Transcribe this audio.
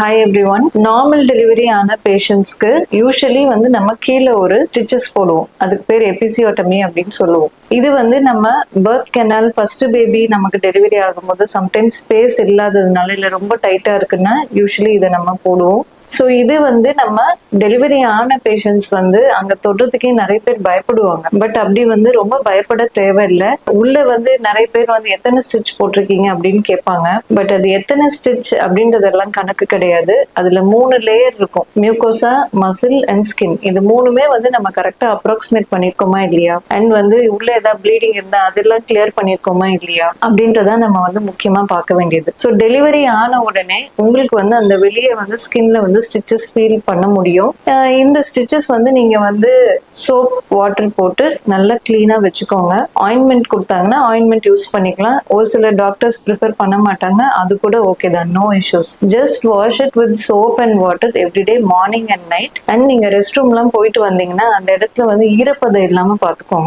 Hi every one. Normal delivery ஆன பேஷண்ட்ஸ்க்கு usually நம்ம கீழே ஒரு ஸ்டிச்சஸ் போடுவோம். அதுக்கு பேர் எபிசியோட்டமி அப்படின்னு சொல்லுவோம். இது நம்ம பர்த் கெனால் ஃபர்ஸ்ட் பேபி நமக்கு டெலிவரி ஆகும்போது சம்டைம்ஸ் ஸ்பேஸ் இல்லாததுனால இல்ல ரொம்ப டைட்டா இருக்குன்னா யூஸ்வலி இதை நம்ம போடுவோம். ஸோ இது நம்ம டெலிவரி ஆன பேஷண்ட்ஸ் அங்க தொடுறதுக்கே நிறைய பேர் பயப்படுவாங்க. பட் அப்படி ரொம்ப பயப்பட தேவையில்லை. உள்ள நிறைய பேர் எத்தனை ஸ்டிச் போட்டிருக்கீங்க அப்படின்னு கேட்பாங்க. பட் அது எத்தனை ஸ்டிச் அப்படின்றதெல்லாம் கணக்கு கிடையாது. அதுல 3 லேயர் இருக்கும். Mucosa, muscle and skin. இது மூணுமே நம்ம கரெக்டா அப்ராக்சிமேட் பண்ணிருக்கோமா இல்லையா, அண்ட் உள்ள ஏதாவது ப்ளீடிங் இருந்தா அதெல்லாம் கிளியர் பண்ணிருக்கோமா இல்லையா அப்படின்றத நம்ம முக்கியமா பார்க்க வேண்டியது. ஸோ டெலிவரி ஆன உடனே உங்களுக்கு அந்த வெளியே ஸ்கின்ல ஸ்டிச்சஸ் ஃபீல் பண்ண முடியும். இந்த ஸ்டிச்சஸ் நீங்க சோப் வாட்டர் போட்டு நல்லா கிளீனா வச்சுக்கோங்க. ஆயின்மெண்ட் கொடுத்தாங்கன்னா ஆயின்மெண்ட் யூஸ் பண்ணிக்கலாம். ஒரு சில டாக்டர்ஸ் ப்ரிஃபர் பண்ண மாட்டாங்க, அது கூட ஓகே தான், no issues. Just wash it with soap and water everyday morning and night. And நீங்க ரெஸ்ட் ரூம்லாம் போயிட்டு வந்தீங்கன்னா அந்த இடத்துல ஈரப்பதம் இல்லாம பாத்துக்கோங்க.